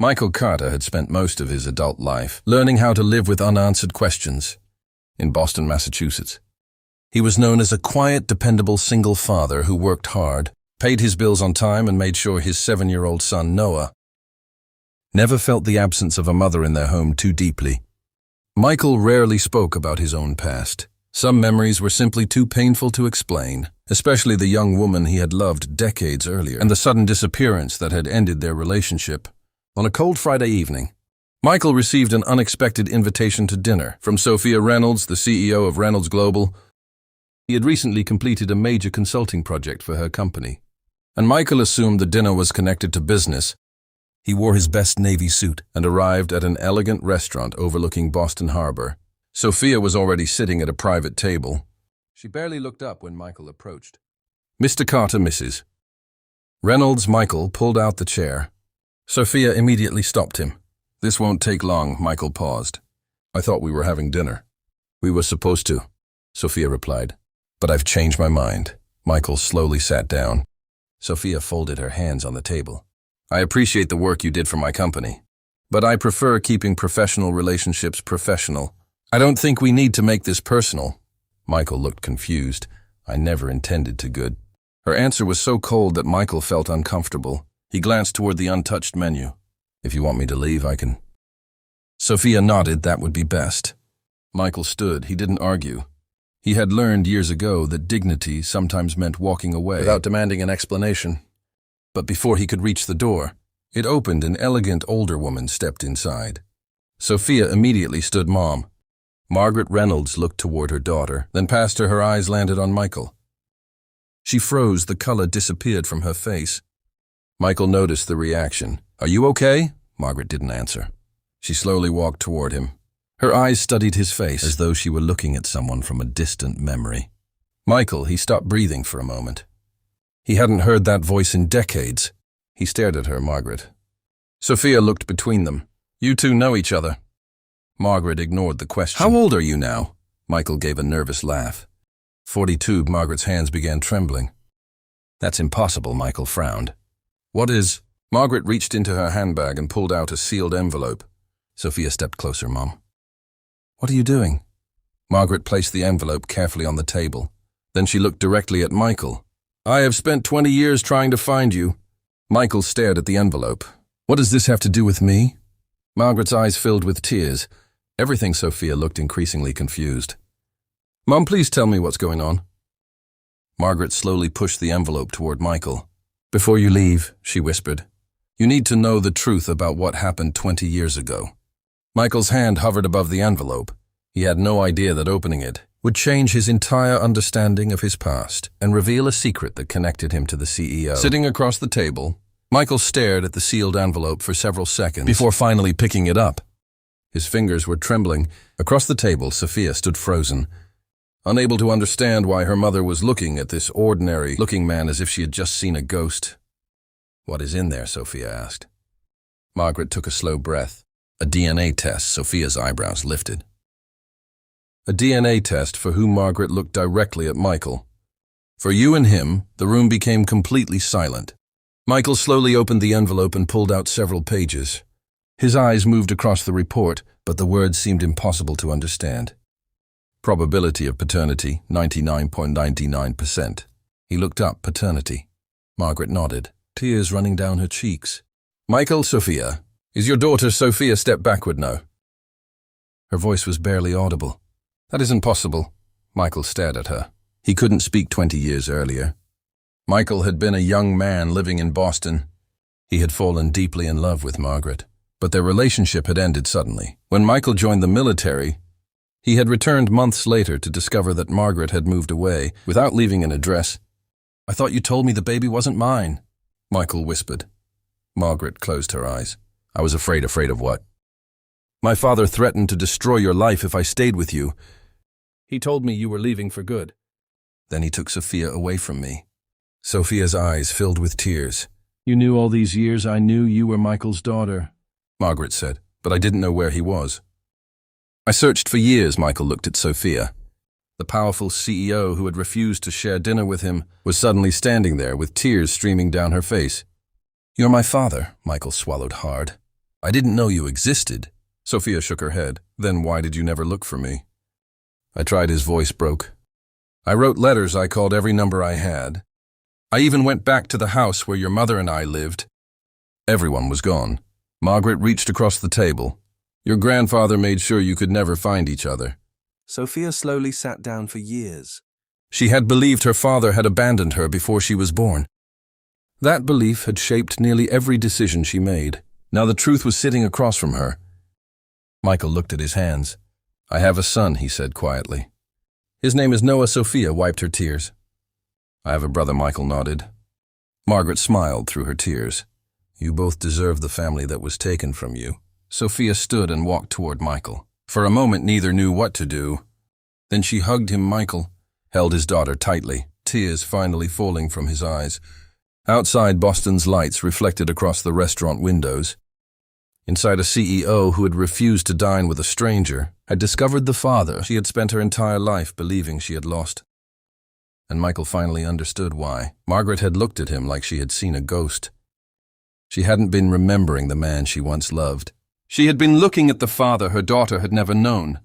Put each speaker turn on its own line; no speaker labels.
Michael Carter had spent most of his adult life learning how to live with unanswered questions in Boston, Massachusetts. He was known as a quiet, dependable single father who worked hard, paid his bills on time, and made sure his 7-year-old son, Noah, never felt the absence of a mother in their home too deeply. Michael rarely spoke about his own past. Some memories were simply too painful to explain, especially the young woman he had loved decades earlier, and the sudden disappearance that had ended their relationship. On a cold Friday evening, Michael received an unexpected invitation to dinner from Sophia Reynolds, the CEO of Reynolds Global. He had recently completed a major consulting project for her company, and Michael assumed the dinner was connected to business. He wore his best navy suit and arrived at an elegant restaurant overlooking Boston Harbor. Sophia was already sitting at a private table. She barely looked up when Michael approached. "Mr. Carter, Mrs." Reynolds Michael pulled out the chair. Sophia immediately stopped him. "This won't take long," Michael paused. "I thought we were having dinner." "We were supposed to," Sophia replied. "But I've changed my mind." Michael slowly sat down. Sophia folded her hands on the table. "I appreciate the work you did for my company, but I prefer keeping professional relationships professional. I don't think we need to make this personal." Michael looked confused. "I never intended to good." Her answer was so cold that Michael felt uncomfortable. He glanced toward the untouched menu. "If you want me to leave, I can." Sophia nodded. That would be best. Michael stood. He didn't argue. He had learned years ago that dignity sometimes meant walking away without demanding an explanation. But before he could reach the door, it opened. An elegant older woman stepped inside. Sophia immediately stood mum. Margaret Reynolds looked toward her daughter, then past her eyes landed on Michael. She froze. The color disappeared from her face. Michael noticed the reaction. "Are you okay?" Margaret didn't answer. She slowly walked toward him. Her eyes studied his face as though she were looking at someone from a distant memory. Michael, he stopped breathing for a moment. He hadn't heard that voice in decades. He stared at her, Margaret. Sophia looked between them. "You two know each other." Margaret ignored the question. "How old are you now?" Michael gave a nervous laugh. 42. Margaret's hands began trembling. "That's impossible," Michael frowned. "What is?" Margaret reached into her handbag and pulled out a sealed envelope. Sophia stepped closer, Mom. "What are you doing?" Margaret placed the envelope carefully on the table. Then she looked directly at Michael. "I have spent 20 years trying to find you." Michael stared at the envelope. "What does this have to do with me?" Margaret's eyes filled with tears. Everything. Sophia looked increasingly confused. "Mom, please tell me what's going on." Margaret slowly pushed the envelope toward Michael. "Before you leave," she whispered, "you need to know the truth about what happened 20 years ago." Michael's hand hovered above the envelope. He had no idea that opening it would change his entire understanding of his past and reveal a secret that connected him to the CEO. Sitting across the table, Michael stared at the sealed envelope for several seconds before finally picking it up. His fingers were trembling. Across the table, Sophia stood frozen, unable to understand why her mother was looking at this ordinary-looking man as if she had just seen a ghost. "What is in there?" Sophia asked. Margaret took a slow breath. "A DNA test." Sophia's eyebrows lifted. A DNA test for whom? Margaret looked directly at Michael. For you and him, the room became completely silent. Michael slowly opened the envelope and pulled out several pages. His eyes moved across the report, but the words seemed impossible to understand. Probability of paternity, 99.99%. He looked up. Paternity. Margaret nodded, tears running down her cheeks. "Michael, Sophia. Is your daughter Sophia?" Stepped backward now. Her voice was barely audible. "That isn't possible." Michael stared at her. He couldn't speak 20 years earlier. Michael had been a young man living in Boston. He had fallen deeply in love with Margaret, but their relationship had ended suddenly. When Michael joined the military, he had returned months later to discover that Margaret had moved away without leaving an address. "I thought you told me the baby wasn't mine," Michael whispered. Margaret closed her eyes. "I was afraid." "Afraid of what?" "My father threatened to destroy your life if I stayed with you. He told me you were leaving for good. Then he took Sophia away from me." Sophia's eyes filled with tears. "You knew all these years I knew you were Michael's daughter," Margaret said, "but I didn't know where he was." "I searched for years." Michael looked at Sophia. The powerful CEO who had refused to share dinner with him was suddenly standing there with tears streaming down her face. "You're my father." Michael swallowed hard. I didn't know you existed. Sophia shook her head. Then why did you never look for me? I tried. His voice broke. I wrote letters. I called every number I had. I even went back to the house where your mother and I lived. Everyone was gone. Margaret reached across the table. Your grandfather made sure you could never find each other.
Sophia slowly sat down for years.
She had believed her father had abandoned her before she was born. That belief had shaped nearly every decision she made. Now the truth was sitting across from her. Michael looked at his hands. I have a son, he said quietly. His name is Noah. Sophia wiped her tears. I have a brother, Michael nodded. Margaret smiled through her tears. You both deserve the family that was taken from you. Sophia stood and walked toward Michael. For a moment, neither knew what to do. Then she hugged him. Michael held his daughter tightly, tears finally falling from his eyes. Outside, Boston's lights reflected across the restaurant windows. Inside, a CEO who had refused to dine with a stranger had discovered the father she had spent her entire life believing she had lost. And Michael finally understood why. Margaret had looked at him like she had seen a ghost. She hadn't been remembering the man she once loved. She had been looking at the father her daughter had never known,